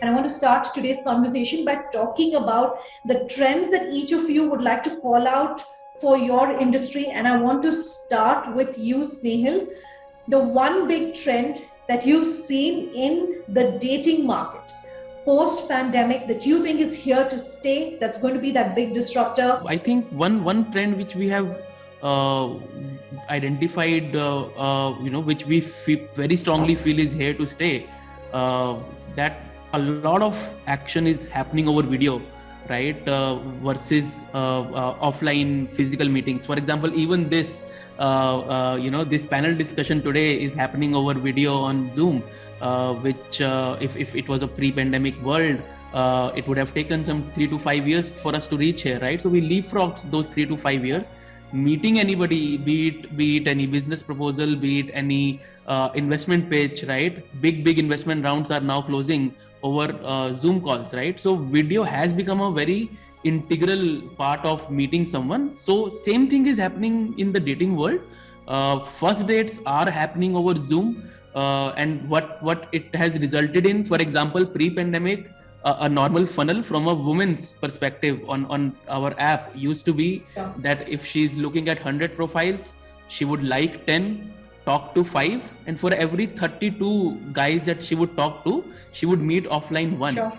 And I want to start today's conversation by talking about the trends that each of you would like to call out for your industry. And I want to start with you, Snehil. The one big trend that you've seen in the dating market post-pandemic that you think is here to stay, that's going to be that big disruptor? I think one trend which we have identified, which we very strongly feel is here to stay, that a lot of action is happening over video, right? Versus offline physical meetings. For example, even this, this panel discussion today is happening over video on Zoom, which if it was a pre-pandemic world, it would have taken some 3 to 5 years for us to reach here, right? So we leapfrogged those 3 to 5 years. Meeting anybody, be it any business proposal, be it any investment pitch, right? Big investment rounds are now closing over Zoom calls, right? So video has become a very integral part of meeting someone. So same thing is happening in the dating world. First dates are happening over Zoom, and what it has resulted in, for example, pre-pandemic, a normal funnel from a woman's perspective on our app used to be that if she's looking at 100 profiles, she would like 10, talk to 5, and for every 32 guys that she would talk to, she would meet offline one. Sure.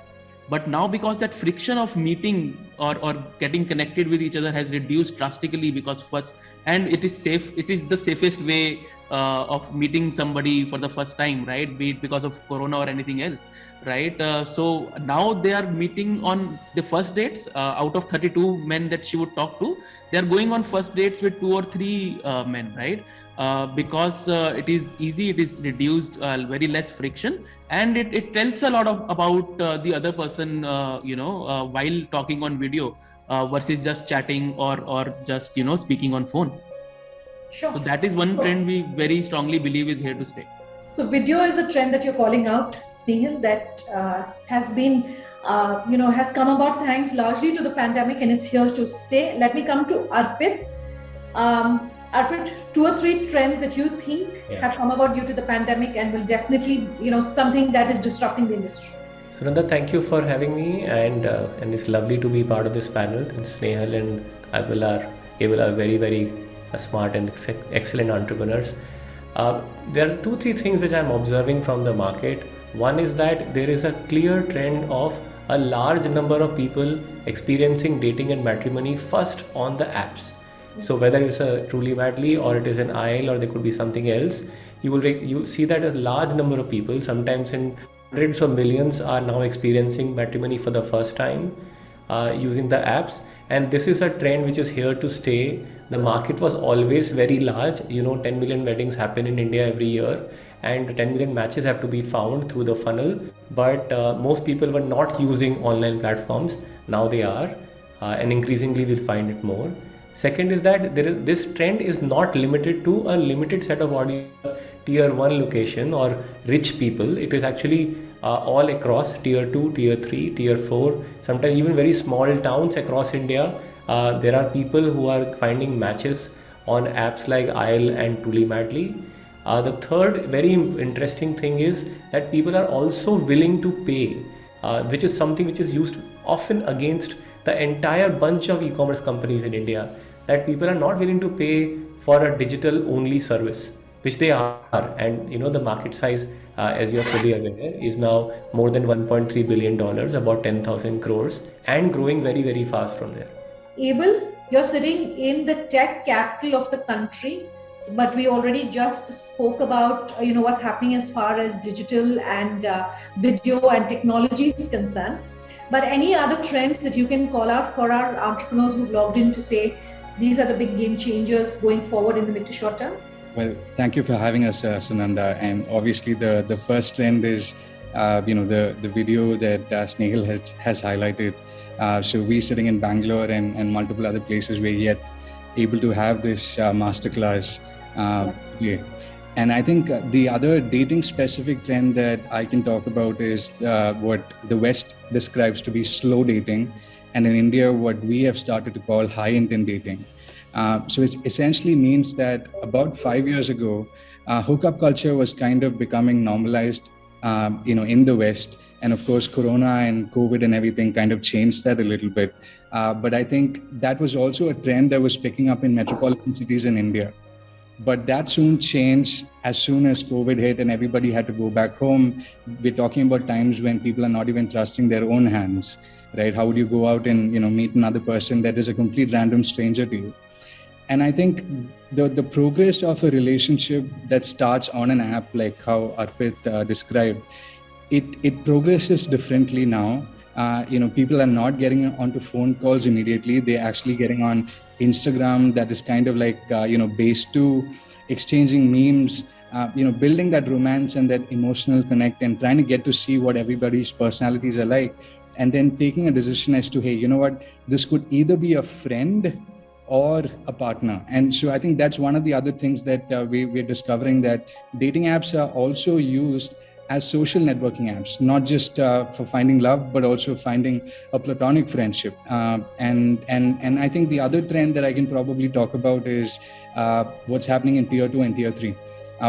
But now, because that friction of meeting or getting connected with each other has reduced drastically, because first, and it is safe, it is the safest way of meeting somebody for the first time, right? Be it because of Corona or anything else, right? So now they are meeting on the first dates. Out of 32 men that she would talk to, they are going on first dates with 2 or 3 men, right? Because it is easy, it is reduced, very less friction, and it tells a lot about the other person, while talking on video versus just chatting or just speaking on phone. Sure. So that is one trend we very strongly believe is here to stay. So video is a trend that you're calling out, Snehil, that has been, has come about thanks largely to the pandemic, and it's here to stay. Let me come to Arpit. Arpit, 2 or 3 trends that you think have come about due to the pandemic and will definitely, something that is disrupting the industry. Sunanda, thank you for having me, and it's lovely to be part of this panel. And Snehil and Agarwal are very, very smart and excellent entrepreneurs. There are 2-3 things which I'm observing from the market. One is that there is a clear trend of a large number of people experiencing dating and matrimony first on the apps. So whether it's a TrulyMadly or it is an IL or there could be something else, you'll see that a large number of people, sometimes in hundreds of millions, are now experiencing matrimony for the first time using the apps. And this is a trend which is here to stay. The market was always very large. 10 million weddings happen in India every year, and 10 million matches have to be found through the funnel. But most people were not using online platforms. Now they are, and increasingly we'll find it more. Second is that this trend is not limited to a limited set of audience, tier 1 location or rich people. It is actually all across tier 2, tier 3, tier 4, sometimes even very small towns across India. There are people who are finding matches on apps like IL and TrulyMadly. The third very interesting thing is that people are also willing to pay, which is something which is used often against the entire bunch of e-commerce companies in India, that people are not willing to pay for a digital only service, which they are. And the market size, as you're fully aware, is now more than $1.3 billion, about 10,000 crores, and growing very, very fast from there. Abel, you're sitting in the tech capital of the country, but we already just spoke about what's happening as far as digital and video and technology is concerned. But any other trends that you can call out for our entrepreneurs who've logged in to say these are the big game changers going forward in the mid to short term? Well, thank you for having us, Sunanda. And obviously the first trend is, the video that Snehil has highlighted. So we're sitting in Bangalore and multiple other places we're yet able to have this masterclass. And I think the other dating specific trend that I can talk about is what the West describes to be slow dating, and in India, what we have started to call high intent dating. So it essentially means that about 5 years ago, hookup culture was kind of becoming normalized in the West. And of course, Corona and COVID and everything kind of changed that a little bit. But I think that was also a trend that was picking up in metropolitan cities in India. But that soon changed as soon as COVID hit and everybody had to go back home. We're talking about times when people are not even trusting their own hands, right? How would you go out and meet another person that is a complete random stranger to you? And I think the progress of a relationship that starts on an app, like how Arpit described, it progresses differently now. People are not getting onto phone calls immediately. They're actually getting on Instagram, that is kind of like based to exchanging memes, building that romance and that emotional connect, and trying to get to see what everybody's personalities are like, and then taking a decision as to, hey, you know what, this could either be a friend or a partner. And so I think that's one of the other things that we're discovering, that dating apps are also used as social networking apps, not just for finding love, but also finding a platonic friendship. And I think the other trend that I can probably talk about is what's happening in tier 2 and tier 3.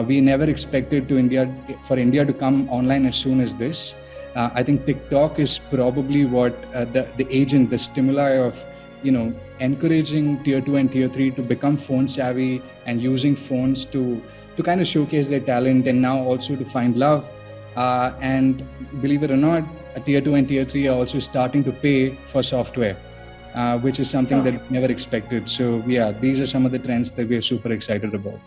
We never expected for India to come online as soon as this. I think TikTok is probably what the agent, the stimuli of encouraging tier 2 and tier 3 to become phone savvy and using phones to kind of showcase their talent, and now also to find love. And believe it or not, tier 2 and tier 3 are also starting to pay for software, which is something that we never expected. So yeah, these are some of the trends that we are super excited about.